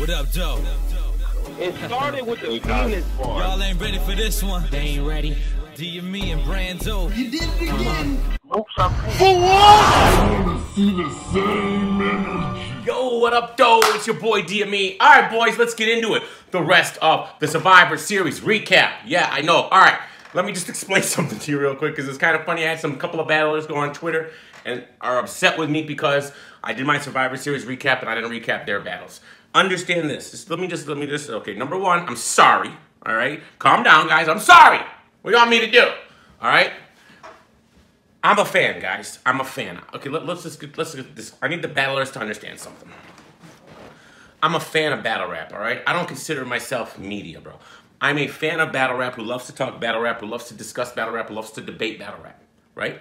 What up, Joe? It started with the penis part. Y'all ain't ready for this one. They ain't ready. D&Me and Brando. You did it again. For what? Yo, what up, though? It's your boy D&Me. All right, boys, let's get into it. The rest of the Survivor Series recap. Yeah, I know. All right, let me just explain something to you real quick because it's kind of funny. I had a couple of battlers go on Twitter and are upset with me because I did my Survivor Series recap and I didn't recap their battles. Understand this. Let me just. Okay, number one, I'm sorry. All right, calm down, guys. I'm sorry. What do you want me to do? All right. I'm a fan, guys. I'm a fan. Okay, let's get this. I need the battlers to understand something. I'm a fan of battle rap, all right? I don't consider myself media, bro. I'm a fan of battle rap who loves to talk battle rap, who loves to discuss battle rap, who loves to debate battle rap, right?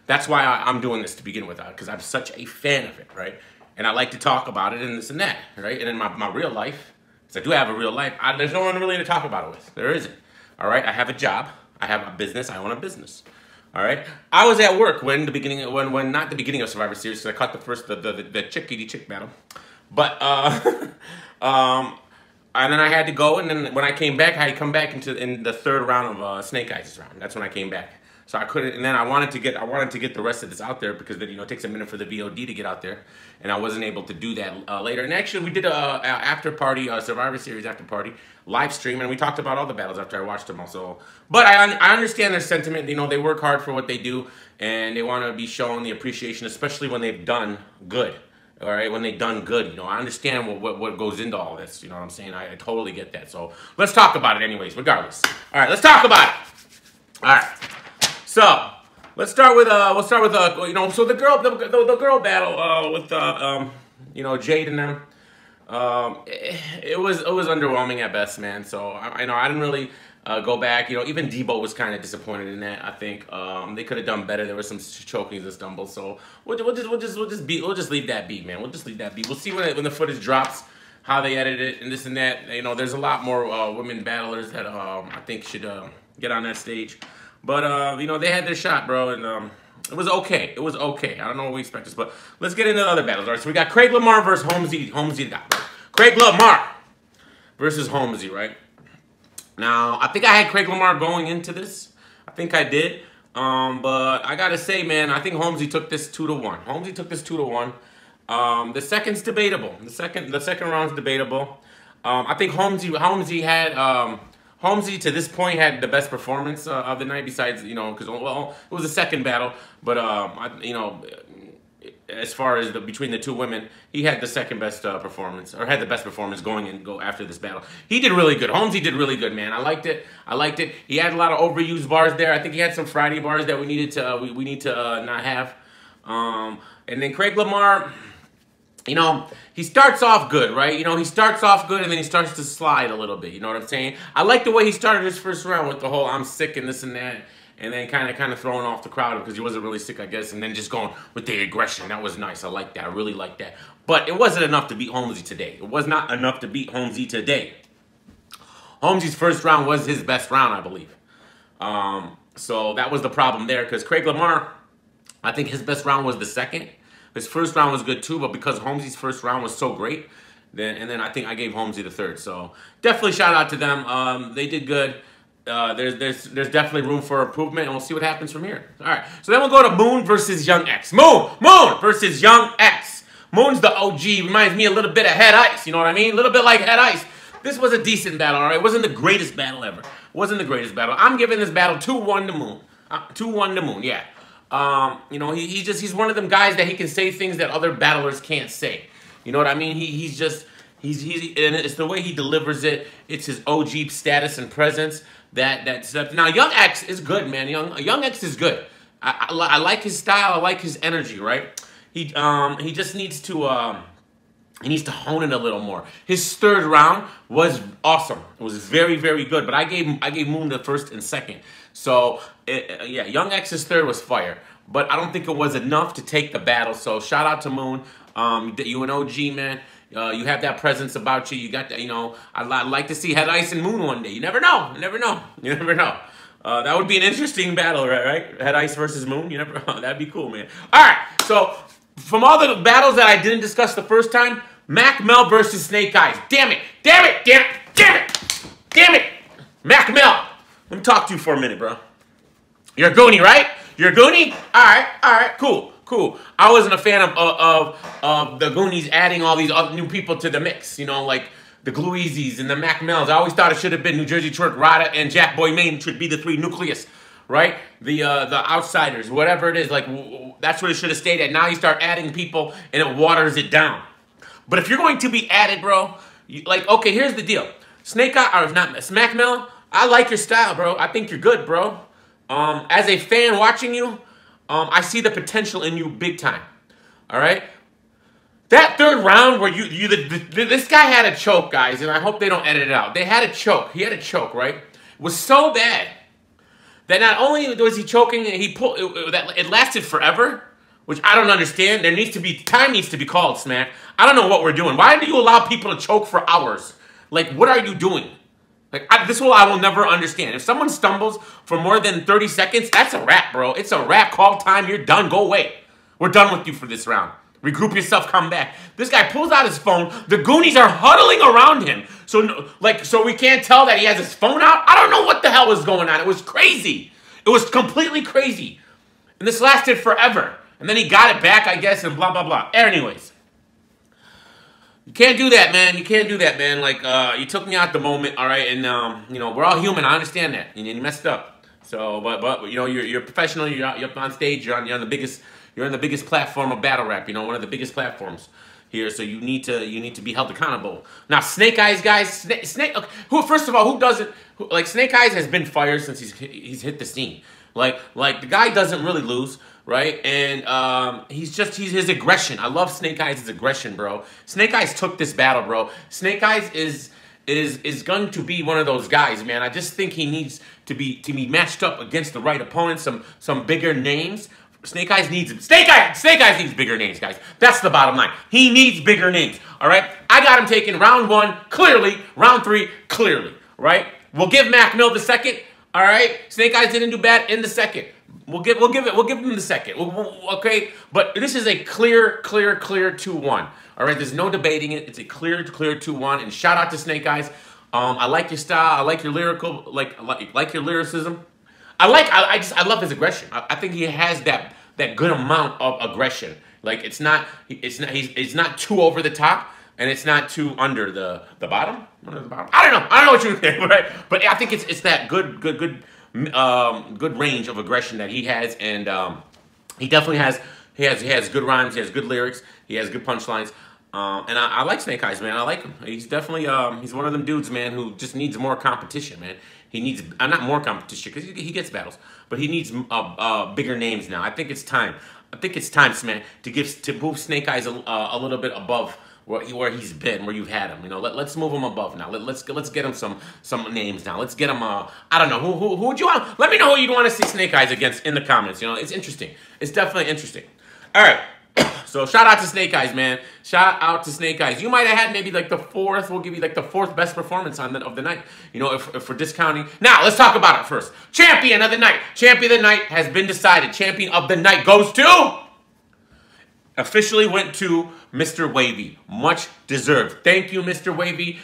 That's why I'm doing this to begin with, because I'm such a fan of it, right? And I like to talk about it and this and that, right? And in my real life, because I do have a real life, there's no one really to talk about it with. There isn't, all right? I have a job. I have a business. I own a business. All right. I was at work when not the beginning of Survivor Series, because I caught the chick battle, but and then I had to go, and then when I came back, I had to come back in the third round of Snake Eyes round. That's when I came back. So I couldn't, and then I wanted to get the rest of this out there because then, it takes a minute for the VOD to get out there, and I wasn't able to do that later. And actually, we did a after party, Survivor Series after party live stream, and we talked about all the battles after I watched them also. But I understand their sentiment. They work hard for what they do, and they want to be shown the appreciation, especially when they've done good. All right, when they've done good, I understand what goes into all this. You know what I'm saying? I totally get that. So let's talk about it, anyways. Regardless. All right, let's talk about it. All right. So let's start with so the girl battle with Jade and them. It was underwhelming at best, man. So I didn't really go back. Even Debo was kind of disappointed in that. I think they could have done better. There were some chokings and stumbles. So we'll just leave that be, man. We'll just leave that be. We'll see when the footage drops how they edit it and this and that. There's a lot more women battlers that I think should get on that stage. But, they had their shot, bro, and it was okay. It was okay. I don't know what we expected, but let's get into the other battles. All right, so we got Craig Lamar versus Holmesy. Craig Lamar versus Holmesy, right? Now, I think I had Craig Lamar going into this. I think I did. But I got to say, man, I think Holmesy took this 2-1. Holmesy took this 2-1. The second's debatable. The second round's debatable. I think Holmesy had... Holmesy, to this point, had the best performance of the night, besides, because, well, it was the second battle, but, as far as between the two women, he had the second best performance, or had the best performance go after this battle. He did really good. Holmesy did really good, man. I liked it. He had a lot of overused bars there. I think he had some Friday bars that we needed to, we need to not have. And then Craig Lamar... he starts off good, right? He starts off good and then he starts to slide a little bit. You know what I'm saying? I like the way he started his first round with the whole I'm sick and this and that. And then kind of throwing off the crowd because he wasn't really sick, I guess. And then just going with the aggression. That was nice. I like that. I really like that. But it wasn't enough to beat Holmesy today. It was not enough to beat Holmesy today. Holmesy's first round was his best round, I believe. So that was the problem there because Craig Lamar, I think his best round was the second. His first round was good too, but because Holmesy's first round was so great, then I think I gave Holmesy the third. So definitely shout out to them. They did good. There's definitely room for improvement, and we'll see what happens from here. All right. So then we'll go to Moon versus Young X. Moon versus Young X. Moon's the OG. Reminds me a little bit of Head Ice. You know what I mean? A little bit like Head Ice. This was a decent battle. All right. It wasn't the greatest battle ever. I'm giving this battle 2-1 to Moon. 2-1 to Moon. Yeah. He's one of them guys that he can say things that other battlers can't say. You know what I mean? He's and it's the way he delivers it. It's his OG status and presence that stuff. Now, Young X is good, man. Young X is good. I like his style. I like his energy, right? He just needs to he needs to hone it a little more. His third round was awesome. It was very, very good. But I gave Moon the first and second. So, yeah, Young X's third was fire. But I don't think it was enough to take the battle. So, shout out to Moon. You an OG, man. You have that presence about you. You got that, I'd like to see Head Ice and Moon one day. You never know. That would be an interesting battle, right? Head Ice versus Moon. That'd be cool, man. All right. So, from all the battles that I didn't discuss the first time, Mac Mel versus Snake Eyez. Damn it. Damn it. Damn it. Damn it. Damn it. Mac Mel. Let me talk to you for a minute, bro. You're a Goonie, right? You're a Goonie? All right, cool. I wasn't a fan of the Goonies adding all these other new people to the mix, you know, like the Glueezies and the Mac Mels. I always thought it should have been New Jersey Twerk, Ryda, and Jack Boy Maine should be the three nucleus, right? The outsiders, whatever it is, like that's what it should have stayed at. Now you start adding people and it waters it down. But if you're going to be added, bro, like, okay, here's the deal. Snake Eye, or not, Mac Mel, I like your style, bro. I think you're good, bro. As a fan watching you, I see the potential in you big time. All right? That third round where this guy had a choke, guys, and I hope they don't edit it out. They had a choke. He had a choke, right? It was so bad that not only was he choking, it lasted forever, which I don't understand. Time needs to be called, Smack. I don't know what we're doing. Why do you allow people to choke for hours? Like, what are you doing? Like, I will never understand. If someone stumbles for more than 30 seconds, that's a wrap, bro. It's a wrap. Call time. You're done. Go away. We're done with you for this round. Regroup yourself. Come back. This guy pulls out his phone. The Goonies are huddling around him. So we can't tell that he has his phone out. I don't know what the hell was going on. It was crazy. It was completely crazy. And this lasted forever. And then he got it back, I guess, and blah, blah, blah. Anyways. You can't do that, man. You can't do that, man. Like, you took me out the moment, all right? And, you know, we're all human. I understand that. And you messed up. So, but you know, you're professional. You're up on stage. You're on the biggest platform of battle rap. You know, one of the biggest platforms here. So you need to be held accountable. Now, Snake Eyez, guys. Snake. Okay, first of all, who doesn't? Like, Snake Eyez has been fired since he's hit the scene. Like the guy doesn't really lose. Right? And his aggression. I love Snake Eyez' aggression, bro. Snake Eyez took this battle, bro. Snake Eyez is going to be one of those guys, man. I just think he needs to be matched up against the right opponent, some bigger names. Snake Eyez needs bigger names, guys. That's the bottom line. He needs bigger names. All right? I got him taking round 1 clearly, round 3 clearly, right? We'll give Mac Mel the second. All right? Snake Eyez didn't do bad in the second. We'll give him the second. Okay? But this is a clear 2-1. All right? There's no debating it. It's a clear 2-1. And shout out to Snake Eyez. I like your style. I like your lyrical, like your lyricism. I love his aggression. I think he has that good amount of aggression. Like he's not too over the top, and it's not too under the bottom. Under the bottom. I don't know what you think, right? But I think it's that good range of aggression that he has, and he definitely has. He has good rhymes. He has good lyrics. He has good punchlines. And I like Snake Eyez, man. I like him. He's definitely he's one of them dudes, man, who just needs more competition, man. He needs not more competition because he gets battles, but he needs bigger names now. I think it's time. Man, to move Snake Eyez a little bit above where he's been, where you've had him. You know, let's move him above now. Let's get him some names now. Let's get him. I don't know who would you want. Let me know who you'd want to see Snake Eyez against in the comments. You know, it's interesting. It's definitely interesting. All right. So shout out to Snake Eyez, man. Shout out to Snake Eyez. You might have had maybe like the fourth. We'll give you like the 4th best performance of the night. You know, if we're discounting. Now let's talk about it first. Champion of the night. Champion of the night has been decided. Champion of the night goes to. Officially went to Mr. Wavy. Much deserved. Thank you, Mr. Wavy.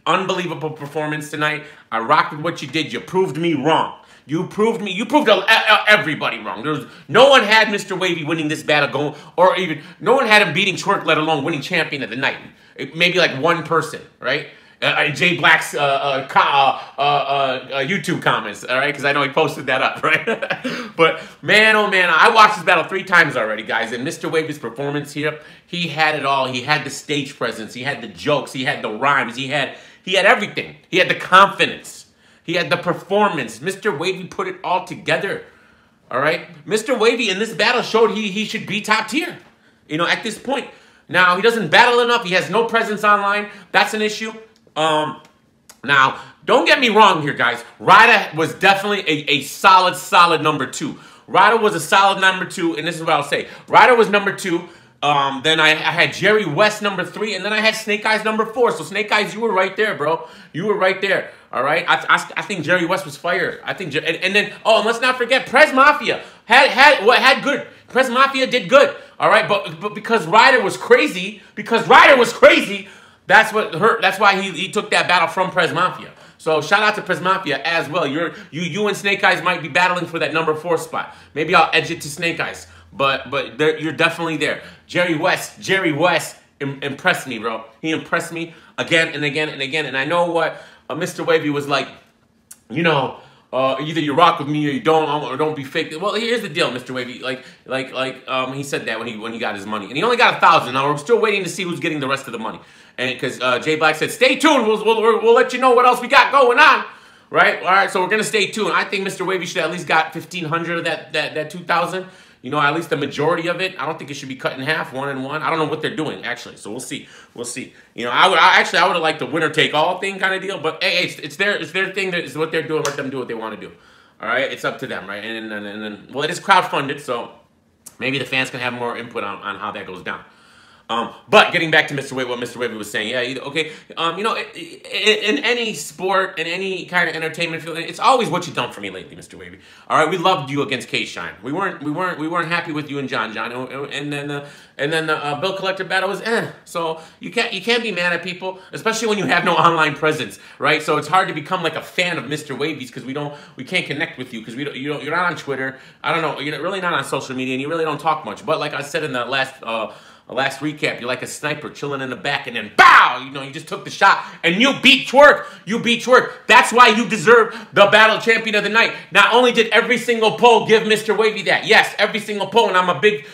Unbelievable performance tonight. I rocked with what you did. You proved me wrong. You proved everybody wrong. No one had Mr. Wavy winning this battle going, or even no one had him beating Twerk, let alone winning champion of the night. Maybe like one person, right? Jay Black's YouTube comments, all right? Because I know he posted that up, right? But man, oh man, I watched this battle 3 times already, guys. And Mr. Wavy's performance here, he had it all. He had the stage presence. He had the jokes. He had the rhymes. He had everything. He had the confidence. He had the performance. Mr. Wavy put it all together. All right? Mr. Wavy in this battle showed he should be top tier. You know, at this point. Now, he doesn't battle enough. He has no presence online. That's an issue. Now, don't get me wrong here, guys. Ryda was definitely a solid number 2. Ryda was a solid number 2, and this is what I'll say. Ryda was number 2. Then I had Jerry Wess number 3, and then I had Snake Eyez number 4. So Snake Eyez, you were right there, bro. You were right there. All right. I think Jerry Wess was fire. I think, and then and let's not forget Prez Mafia had Press Mafia did good, all right? But because Ryda was crazy, that's what hurt. That's why he took that battle from Press Mafia. So shout out to Press Mafia as well. You and Snake Eyez might be battling for that number 4 spot. Maybe I'll edge it to Snake Eyez, but you're definitely there. Jerry Wess impressed me, bro. He impressed me again and again and again. And I know what Mr. Wavy was like, you know, either you rock with me or you don't, or don't be fake. Well, here's the deal, Mr. Wavy. He said that when he got his money, and he only got 1,000. Now we're still waiting to see who's getting the rest of the money. And because Jay Black said, stay tuned. We'll let you know what else we got going on. Right? All right. So we're gonna stay tuned. I think Mr. Wavy should at least got 1,500 of that 2,000. You know, at least the majority of it. I don't think it should be cut in half, 1 and 1. I don't know what they're doing, actually. So we'll see. We'll see. You know, I would have liked the winner take all thing kind of deal. But hey, it's their thing. It's what they're doing. Let them do what they want to do. All right, it's up to them, right? And then well, it is crowdfunded, so maybe the fans can have more input on how that goes down. But getting back to Mr. Wavy, what Mr. Wavy was saying, yeah, okay, you know, in any sport, in any kind of entertainment field, it's always what you've done for me lately, Mr. Wavy. All right, we loved you against K-Shine. We weren't happy with you and John, and then the Bill Collector battle was So you can't be mad at people, especially when you have no online presence, right? So it's hard to become like a fan of Mr. Wavy's because we can't connect with you because you're not on Twitter. I don't know, you're really not on social media and you really don't talk much. But like I said in the last recap, you're like a sniper chilling in the back and then bow, you know, you just took the shot and you beat Twerk. You beat Twerk. That's why you deserve the battle champion of the night. Not only did every single poll give Mr. Wavy that, yes, every single poll, and I'm a big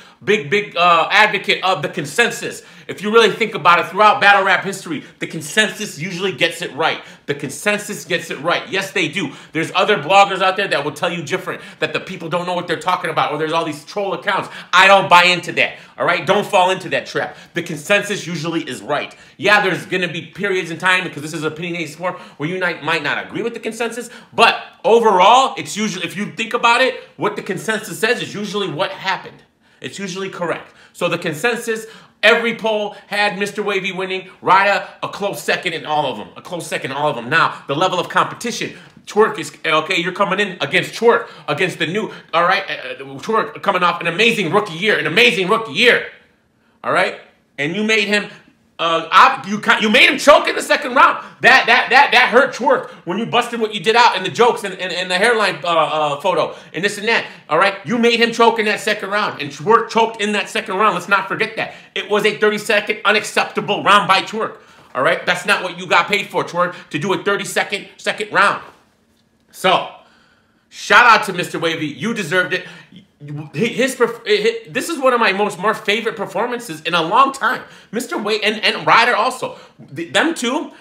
advocate of the consensus. If you really think about it, throughout battle rap history, the consensus usually gets it right. The consensus gets it right. Yes, they do. There's other bloggers out there that will tell you different, that the people don't know what they're talking about, or there's all these troll accounts. I don't buy into that, all right? Don't fall into that trap. The consensus usually is right. Yeah, there's going to be periods in time, because this is an opinionated sport, where you might not agree with the consensus, but overall, it's usually, if you think about it, what the consensus says is usually what happened. It's usually correct. So the consensus, every poll had Mr. Wavy winning. Ryda, a close second in all of them. A close second in all of them. Now, the level of competition. Twerk is, okay, you're coming in against Twerk, against the new, all right? Twerk coming off an amazing rookie year. All right? And you made him, you made him choke in the second round. That hurt Twerk when you busted what you did out in the jokes and the hairline photo and this and that. All right, you made him choke in that second round, and Twerk choked in that second round. Let's not forget that it was a 30-second unacceptable round by Twerk. All right, that's not what you got paid for, Twerk, to do a 30-second round. So, shout out to Mr. Wavy. You deserved it. This is one of my more favorite performances in a long time. Mr. Wavy and Ryda also. Them two,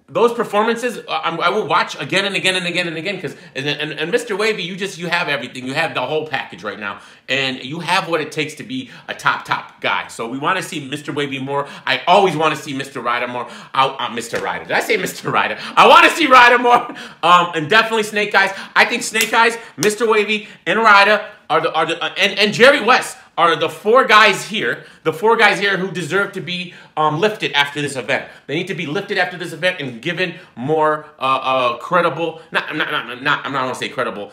those performances, I will watch again and again and again and again. Because and Mr. Wavy, you have everything. You have the whole package right now, and you have what it takes to be a top guy. So we want to see Mr. Wavy more. I always want to see Mr. Ryda more. Mr. Ryda, did I say Mr. Ryda? I want to see Ryda more. And definitely Snake Eyez. I think Snake Eyez, Mr. Wavy, and Ryda and Jerry Wess are the four guys here who deserve to be lifted after this event. They need to be lifted after this event and given more credible. I'm not gonna say credible.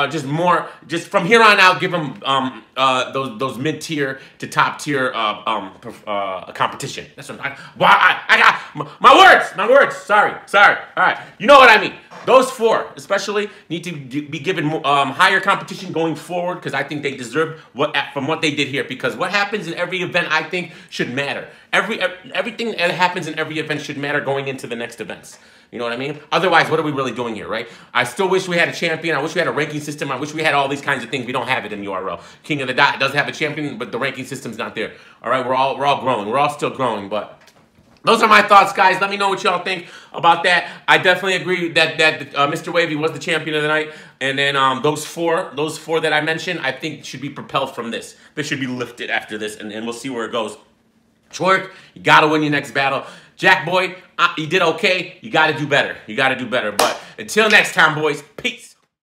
Just from here on out, give them those mid-tier to top-tier competition. That's what I got my words. Sorry. All right, you know what I mean. Those four, especially, need to be given higher competition going forward because I think they deserve from what they did here. Because what happens in every event, I think, should matter. Everything that happens in every event should matter going into the next events. You know what I mean? Otherwise, what are we really doing here, right? I still wish we had a champion. I wish we had a ranking system. I wish we had all these kinds of things. We don't have it in URL. King of the Dot does have a champion, but the ranking system's not there. All right, we're all growing. We're all still growing, but those are my thoughts, guys. Let me know what y'all think about that. I definitely agree that Mr. Wavy was the champion of the night. And then those four that I mentioned, I think should be propelled from this. They should be lifted after this, and we'll see where it goes. Twerk, you got to win your next battle. Jack Boy, you did okay. You got to do better. But until next time, boys, peace.